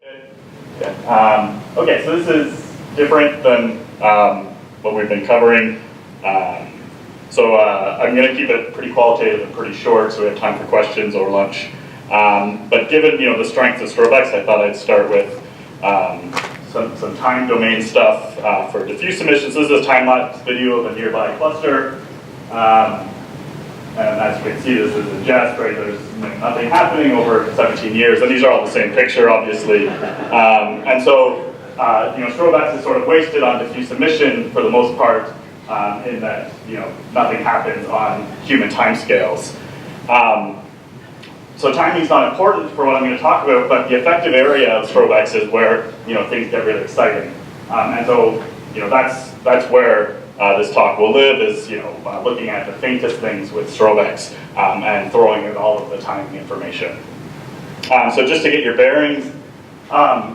Okay, so this is different than what we've been covering. I'm going to keep it pretty qualitative and pretty short, so we have time for questions or lunch. But given the strength of STROBE-X, I thought I'd start with some time domain stuff for diffuse emissions. This is a time-lapse video of a nearby cluster. And as you can see, this is a jest, right? There's nothing happening over 17 years, and these are all the same picture, obviously. And so, STROBE-X is sort of wasted on diffuse emission for the most part, in that nothing happens on human timescales. So timing is not important for what I'm going to talk about, but the effective area of STROBE-X is where things get really exciting. And so that's where this talk will live, is looking at the faintest things with STROBE-X and throwing in all of the timing information. So just to get your bearings,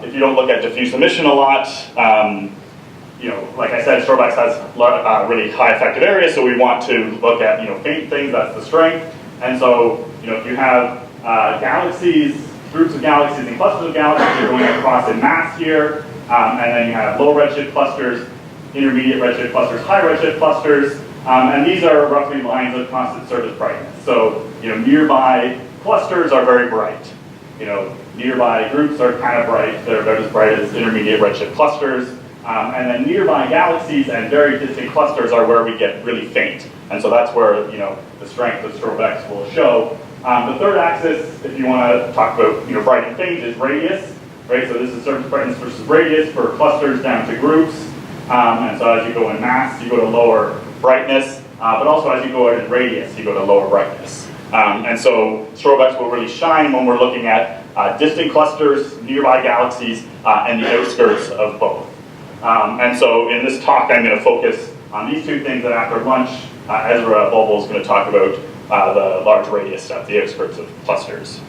if you don't look at diffuse emission a lot, like I said, STROBE-X has really high effective area, so we want to look at faint things. That's the strength. And so if you have galaxies, groups of galaxies and clusters of galaxies, you're going across in mass here, and then you have low redshift clusters, intermediate redshift clusters, high redshift clusters, and these are roughly lines of constant surface brightness. So nearby clusters are very bright. Nearby groups are kind of bright. They're about as bright as intermediate redshift clusters. And then nearby galaxies and very distant clusters are where we get really faint. And so that's where the strength of STROBE-X will show. The third axis, if you want to talk about bright and faint, is radius. Right? So this is surface brightness versus radius for clusters down to groups. And so as you go in mass, you go to lower brightness. But also as you go in radius, you go to lower brightness. And so STROBE-X will really shine when we're looking at distant clusters, nearby galaxies, and the outskirts of both. And so in this talk, I'm going to focus on these two things, and after lunch, Ezra Bulbul is going to talk about the large radius stuff, the outskirts of clusters.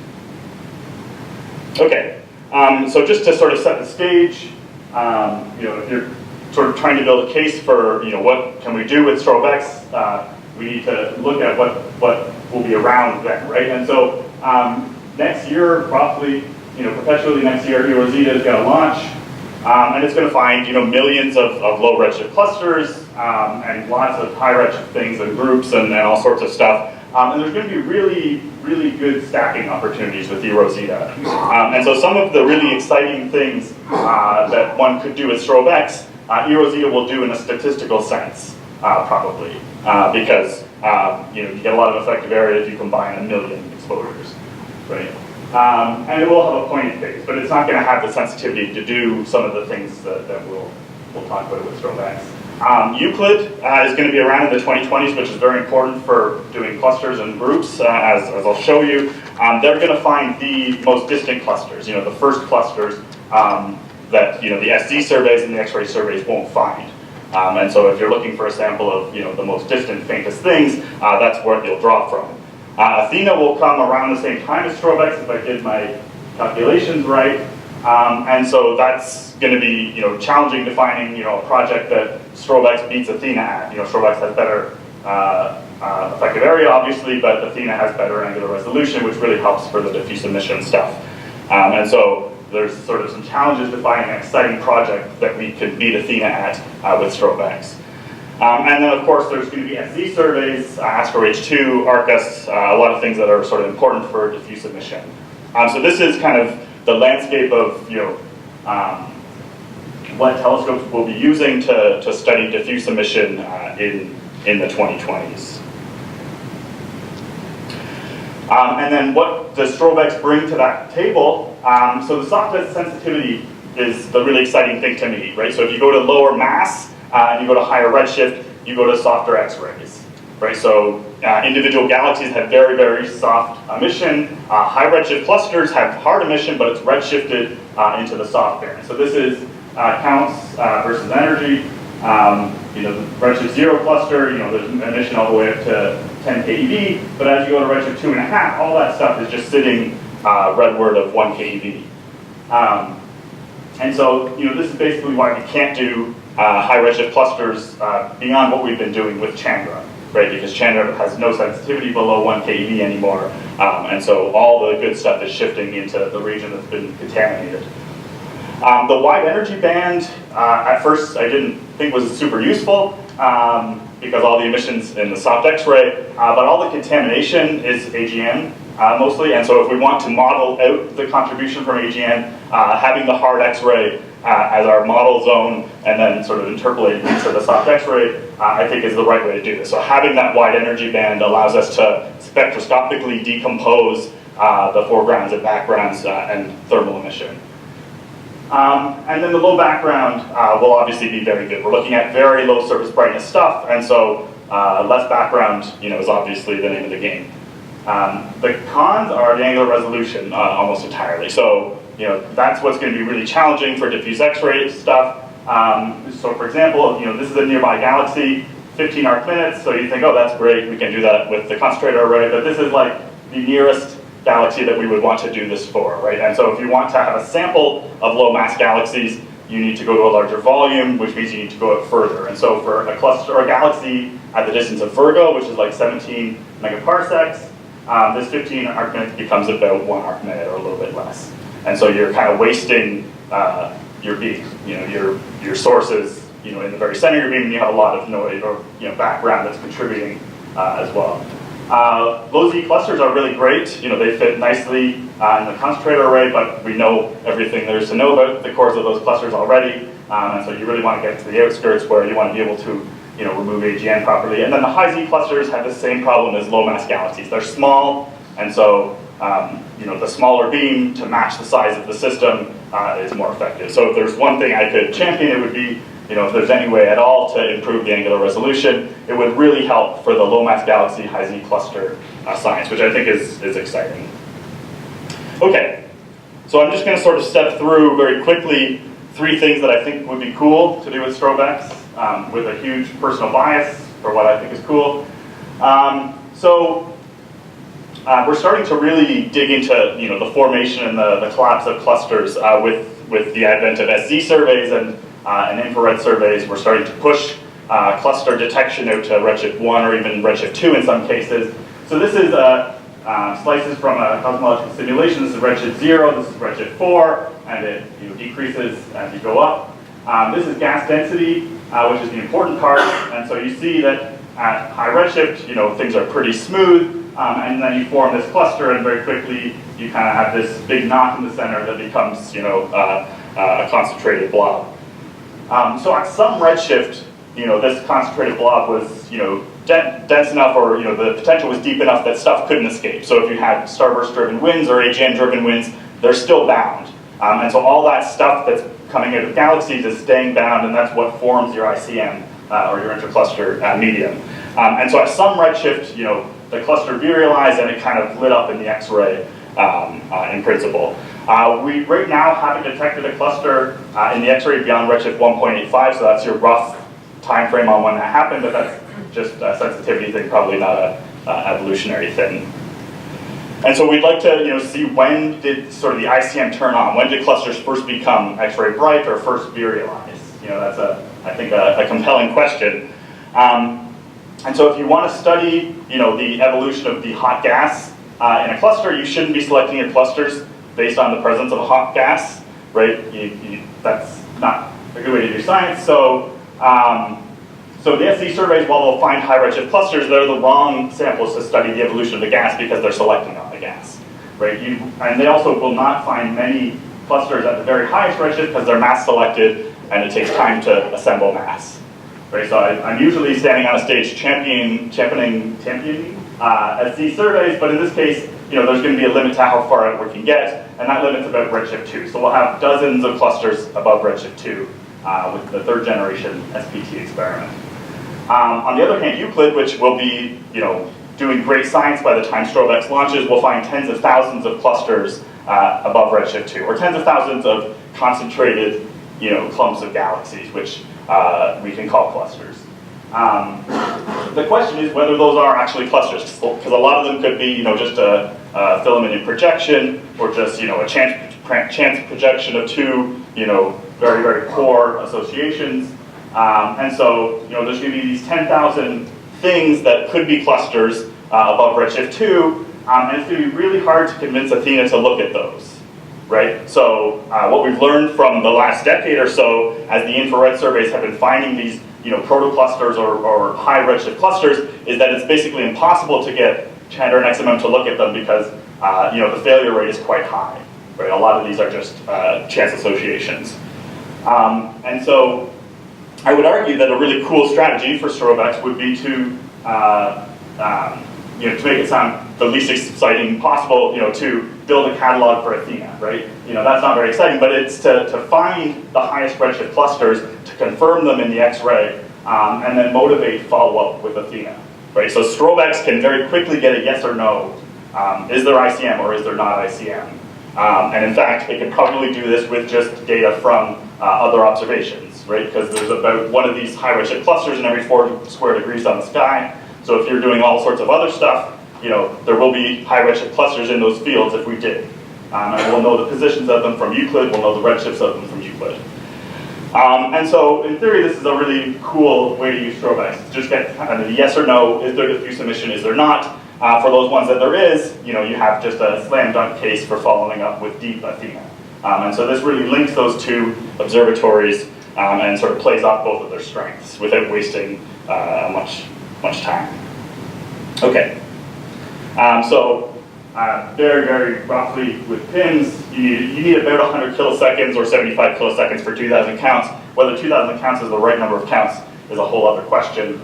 Okay, so just to sort of set the stage, if you're sort of trying to build a case for what can we do with STROBE-X, we need to look at what will be around then, right? And so next year, roughly, perpetually next year, Rosita is going to launch. And it's going to find millions of low redshift clusters and lots of high redshift things and groups and all sorts of stuff. And there's going to be really, really good stacking opportunities with eRosita. And so some of the really exciting things that one could do with STROBE-X, eRosita will do in a statistical sense, probably, because you get a lot of effective area if you combine 1 million exposures, right? And it will have a pointed phase, but it's not going to have the sensitivity to do some of the things that we'll talk about with STROBE-X. Euclid is going to be around in the 2020s, which is very important for doing clusters and groups, as I'll show you. They're going to find the most distant clusters, the first clusters that the SD surveys and the X-ray surveys won't find. And so if you're looking for a sample of the most distant, faintest things, that's where you'll draw from. Athena will come around the same time as STROBE-X if I did my calculations right, and so that's going to be challenging to finding a project that STROBE-X beats Athena at. STROBE-X has better effective area obviously, but Athena has better angular resolution, which really helps for the diffuse emission stuff. And so there's sort of some challenges to finding an exciting project that we could beat Athena at with STROBE-X. And then, of course, there's going to be SD surveys, ASTRO-H2, ARCUS, a lot of things that are sort of important for diffuse emission. So this is kind of the landscape of what telescopes we'll be using to study diffuse emission in the 2020s. And then what does STROBE-X bring to that table? So the soft sensitivity is the really exciting thing to me, right? So if you go to lower mass, and you go to higher redshift, you go to softer X-rays, right? So individual galaxies have very, very soft emission. High redshift clusters have hard emission, but it's redshifted into the soft band. So this is counts versus energy. The redshift 0 cluster, there's emission all the way up to 10 keV, but as you go to redshift 2.5, all that stuff is just sitting redward of 1 keV. And so, this is basically why we can't do high redshift clusters beyond what we've been doing with Chandra, right? Because Chandra has no sensitivity below 1 keV anymore, and so all the good stuff is shifting into the region that's been contaminated. The wide energy band, at first I didn't think was super useful because all the emissions in the soft X-ray, but all the contamination is AGN mostly, and so if we want to model out the contribution from AGN, having the hard X-ray as our model zone and then sort of interpolating into the soft X-ray, I think is the right way to do this. So having that wide energy band allows us to spectroscopically decompose the foregrounds and backgrounds and thermal emission. And then the low background will obviously be very good. We're looking at very low surface brightness stuff, and so less background, is obviously the name of the game. The cons are the angular resolution almost entirely. So that's what's going to be really challenging for diffuse X-ray stuff. So for example, this is a nearby galaxy, 15 arc minutes. So you think, oh, that's great. We can do that with the concentrator array. But this is like the nearest galaxy that we would want to do this for, right? And so if you want to have a sample of low mass galaxies, you need to go to a larger volume, which means you need to go out further. And so for a cluster or a galaxy at the distance of Virgo, which is like 17 megaparsecs, this 15 arc minutes becomes about 1 arc minute or a little bit less. And so you're kind of wasting your beam. Your sources, in the very center of your beam, and you have a lot of noise or background that's contributing as well. Low Z clusters are really great. They fit nicely in the concentrator array, but we know everything there is to know about the cores of those clusters already. And so you really want to get to the outskirts where you want to be able to remove AGN properly. And then the high Z clusters have the same problem as low mass galaxies. They're small, and so the smaller beam to match the size of the system is more effective. So if there's one thing I could champion, it would be if there's any way at all to improve the angular resolution, it would really help for the low mass galaxy high Z cluster science, which I think is exciting. Okay, so I'm just going to sort of step through very quickly 3 things that I think would be cool to do with STROBE-X with a huge personal bias for what I think is cool. We're starting to really dig into the formation and the collapse of clusters with the advent of SZ surveys and infrared surveys. We're starting to push cluster detection out to redshift 1 or even redshift 2 in some cases. So this is slices from a cosmological simulation. This is redshift 0, this is redshift 4, and it decreases as you go up. This is gas density, which is the important part. And so you see that at high redshift, things are pretty smooth. And then you form this cluster, and very quickly you kind of have this big knot in the center that becomes, a concentrated blob. So at some redshift, this concentrated blob was, dense enough, or the potential was deep enough that stuff couldn't escape. So if you had starburst-driven winds or AGN-driven winds, they're still bound. And so all that stuff that's coming out of galaxies is staying bound, and that's what forms your ICM or your intercluster medium. And so at some redshift, the cluster virialized and it kind of lit up in the X-ray in principle. We right now haven't detected a cluster in the X-ray beyond redshift 1.85, so that's your rough time frame on when that happened, but that's just a sensitivity thing, probably not a evolutionary thing. And so we'd like to see when did sort of the ICM turn on? When did clusters first become X-ray bright or first virialize? That's I think a compelling question. And so if you want to study the evolution of the hot gas in a cluster, you shouldn't be selecting your clusters based on the presence of a hot gas, right? That's not a good way to do science. So, so the SC surveys, while they'll find high redshift clusters, they're the wrong samples to study the evolution of the gas because they're selecting on the gas, right? And they also will not find many clusters at the very highest redshift because they're mass selected and it takes time to assemble mass. Right, so I'm usually standing on a stage championing SZ surveys, but in this case, there's going to be a limit to how far out we can get, and that limit's about redshift 2. So we'll have dozens of clusters above redshift 2 with the 3rd generation SPT experiment. On the other hand, Euclid, which will be doing great science by the time STROBE-X launches, will find tens of thousands of clusters above redshift 2, or tens of thousands of concentrated clumps of galaxies, which we can call clusters. The question is whether those are actually clusters, because a lot of them could be, just a filament in projection, or just, a chance projection of 2, very, very poor associations. And so, there's going to be these 10,000 things that could be clusters above redshift 2, and it's going to be really hard to convince Athena to look at those. right? So what we've learned from the last decade or so, as the infrared surveys have been finding these protoclusters or high redshift clusters, is that it's basically impossible to get Chandra and XMM to look at them because the failure rate is quite high, right? A lot of these are just chance associations. And so I would argue that a really cool strategy for STROBE-X would be to to make it sound the least exciting possible, to build a catalog for Athena, right? That's not very exciting, but it's to find the highest redshift clusters, to confirm them in the X-ray, and then motivate follow-up with Athena, right? So STROBE-X can very quickly get a yes or no. Is there ICM or is there not ICM? And in fact, it can probably do this with just data from other observations, right? Because there's about one of these high redshift clusters in every 4 square degrees on the sky. So if you're doing all sorts of other stuff, there will be high redshift clusters in those fields if we did. And we'll know the positions of them from Euclid, we'll know the redshifts of them from Euclid. And so in theory, this is a really cool way to use STROBE-X. Just get kind of a yes or no, is there diffuse emission, is there not? For those ones that there is, you have just a slam dunk case for following up with deep Athena. And so this really links those two observatories and sort of plays off both of their strengths without wasting much time. Okay. Very, very roughly with PIMs, you need about 100 kiloseconds or 75 kiloseconds for 2,000 counts. Whether 2,000 counts is the right number of counts is a whole other question.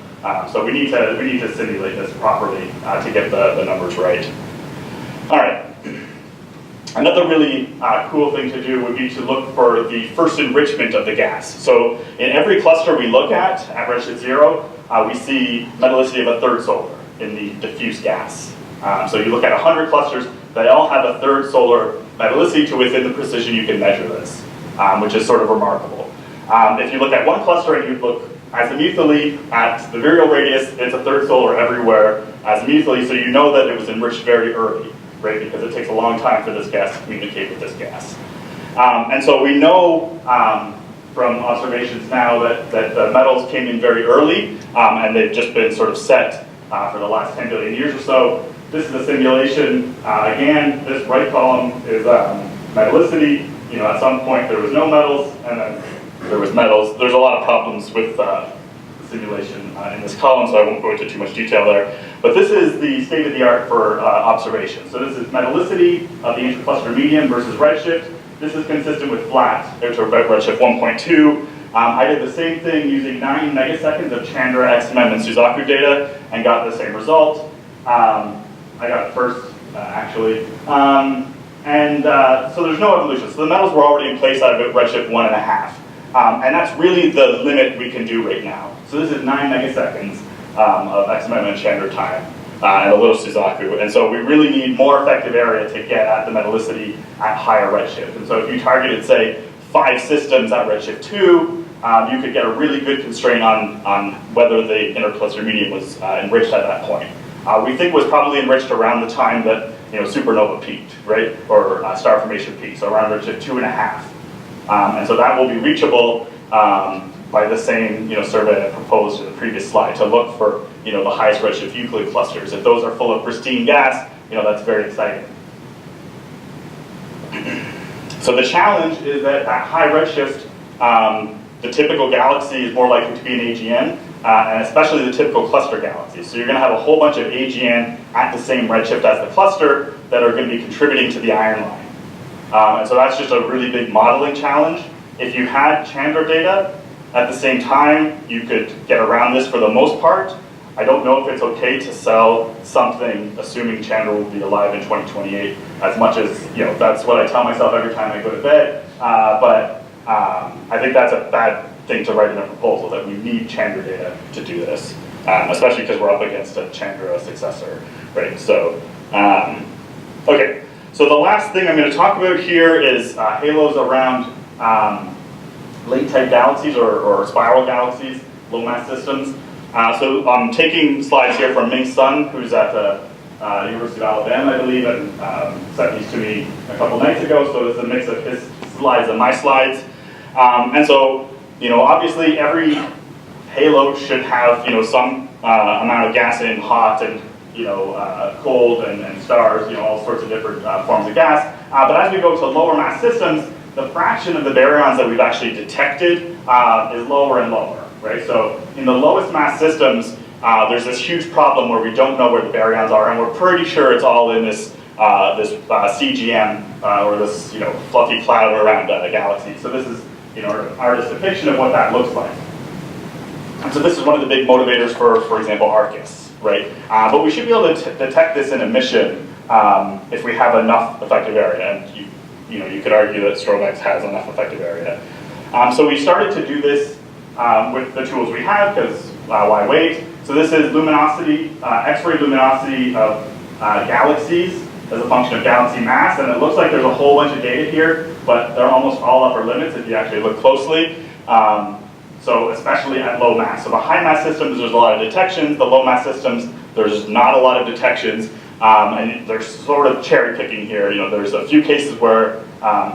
So we need to simulate this properly to get the numbers right. All right. Another really cool thing to do would be to look for the first enrichment of the gas. So in every cluster we look at redshift 0, we see metallicity of a third solar in the diffuse gas. So you look at 100 clusters, they all have a third solar metallicity to within the precision you can measure this, which is sort of remarkable. If you look at one cluster and you look azimuthally at the virial radius, it's a third solar everywhere azimuthally, so you know that it was enriched very early, right? Because it takes a long time for this gas to communicate with this gas. And so we know from observations now that the metals came in very early, and they've just been sort of set for the last 10 billion years or so. This is a simulation. Again, this right column is metallicity. At some point there was no metals, and then there was metals. There's a lot of problems with the simulation in this column, so I won't go into too much detail there. But this is the state-of-the-art for observation. So this is metallicity of the intercluster medium versus redshift. This is consistent with flat, outer redshift 1.2. I did the same thing using 9 megaseconds of Chandra, XMM, and Suzaku data and got the same result. I got it first, actually. So there's no evolution. So the metals were already in place at about redshift 1.5. And that's really the limit we can do right now. So this is 9 megaseconds of XMM and Chandra time, and a little Suzaku. And so we really need more effective area to get at the metallicity at higher redshift. And so if you targeted, say, 5 systems at redshift 2, you could get a really good constraint on whether the intercluster medium was enriched at that point. We think it was probably enriched around the time that supernova peaked, right? Or star formation peaked, so around redshift 2.5. And so that will be reachable by the same survey I proposed in the previous slide to look for the highest redshift Euclid clusters. If those are full of pristine gas, that's very exciting. So the challenge is that at high redshift, the typical galaxy is more likely to be an AGN, and especially the typical cluster galaxies. So you're going to have a whole bunch of AGN at the same redshift as the cluster that are going to be contributing to the iron line. And so that's just a really big modeling challenge. If you had Chandra data at the same time, you could get around this for the most part. I don't know if it's okay to sell something assuming Chandra will be alive in 2028, as much as, that's what I tell myself every time I go to bed. But I think that's a bad thing to write in a proposal, that we need Chandra data to do this, especially because we're up against a Chandra successor, right? So, okay. So the last thing I'm going to talk about here is halos around late-type galaxies or spiral galaxies, low-mass systems. So I'm taking slides here from Ming Sun, who's at the University of Alabama, I believe, and sent these to me a couple nights ago. So it's a mix of his slides and my slides. And so, obviously every halo should have, some amount of gas in, hot and cold and stars, all sorts of different forms of gas. But as we go to lower mass systems, the fraction of the baryons that we've actually detected is lower and lower, right? So in the lowest mass systems, there's this huge problem where we don't know where the baryons are, and we're pretty sure it's all in this CGM, or this fluffy cloud around a galaxy. So this is an artist's depiction of what that looks like. And so this is one of the big motivators for example, Arcus, right? But we should be able to detect this in emission if we have enough effective area, and you could argue that STROBE-X has enough effective area. So we started to do this with the tools we have, because why wait? So this is luminosity, X-ray luminosity of galaxies as a function of galaxy mass, and it looks like there's a whole bunch of data here, but they're almost all upper limits if you actually look closely. So especially at low mass. So the high mass systems, there's a lot of detections. The low mass systems, there's not a lot of detections. And they're sort of cherry picking here. There's a few cases where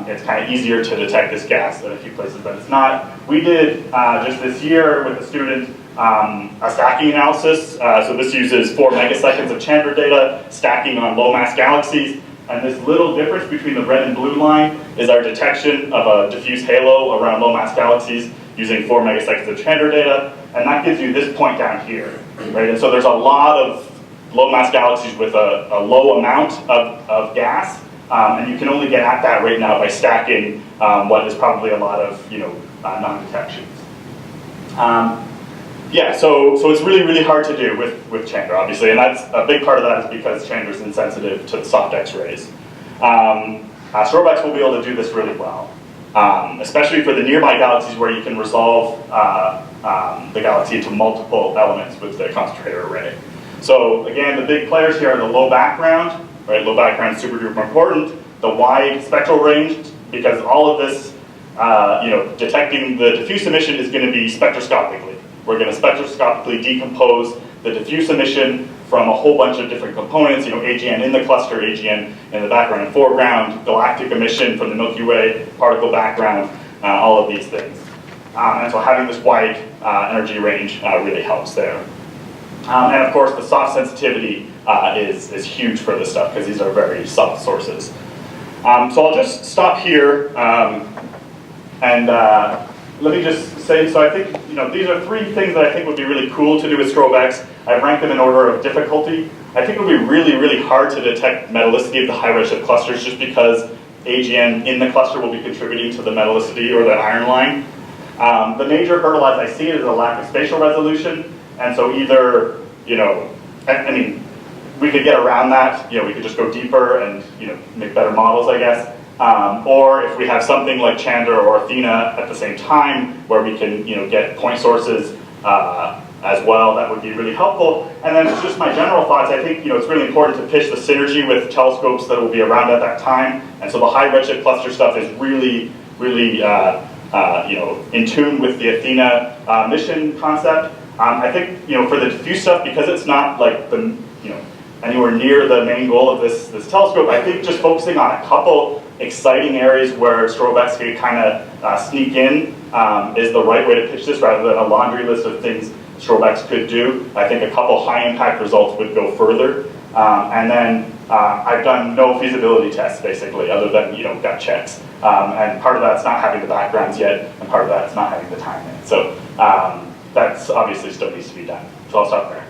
it's kind of easier to detect this gas than a few places that it's not. We did just this year with a student a stacking analysis. So this uses 4 megaseconds of Chandra data stacking on low mass galaxies. And this little difference between the red and blue line is our detection of a diffuse halo around low mass galaxies using 4 megaseconds of Chandra data. And that gives you this point down here, right? And so there's a lot of low mass galaxies with a low amount of gas. And you can only get at that right now by stacking what is probably a lot of non-detections. Yeah, so it's really, really hard to do with Chandra, obviously, and that's a big part of that is because Chandra is insensitive to the soft X-rays. STROBE-X will be able to do this really well, especially for the nearby galaxies where you can resolve the galaxy into multiple elements with the concentrator array. So again, the big players here are the low background, right? Low background is super duper important. The wide spectral range, because all of this, detecting the diffuse emission is going to be spectroscopically. We're going to spectroscopically decompose the diffuse emission from a whole bunch of different components, AGN in the cluster, AGN in the background and foreground, galactic emission from the Milky Way, particle background, all of these things. And so having this wide energy range really helps there. And of course, the soft sensitivity is huge for this stuff, because these are very soft sources. So I'll just stop here, and let me just say, so I think, these are 3 things that I think would be really cool to do with STROBE-X. I've ranked them in order of difficulty. I think it would be really, really hard to detect metallicity of the high redshift clusters, just because AGN in the cluster will be contributing to the metallicity or the iron line. The major hurdle, as I see it, is a lack of spatial resolution. And so either, I mean, we could get around that. We could just go deeper and, make better models, I guess. Or if we have something like Chandra or Athena at the same time, where we can, get point sources as well, that would be really helpful. And then just my general thoughts, I think, it's really important to pitch the synergy with telescopes that will be around at that time. And so the high redshift cluster stuff is really, really, in tune with the Athena mission concept. I think, for the diffuse stuff, because it's not like the, anywhere near the main goal of this telescope, I think just focusing on a couple exciting areas where STROBE-X could kind of sneak in is the right way to pitch this, rather than a laundry list of things STROBE-X could do. I think a couple high impact results would go further. And then I've done no feasibility tests, basically, other than gut checks. And part of that's not having the backgrounds yet, and part of that's not having the time yet. So that's obviously still needs to be done. So I'll stop there.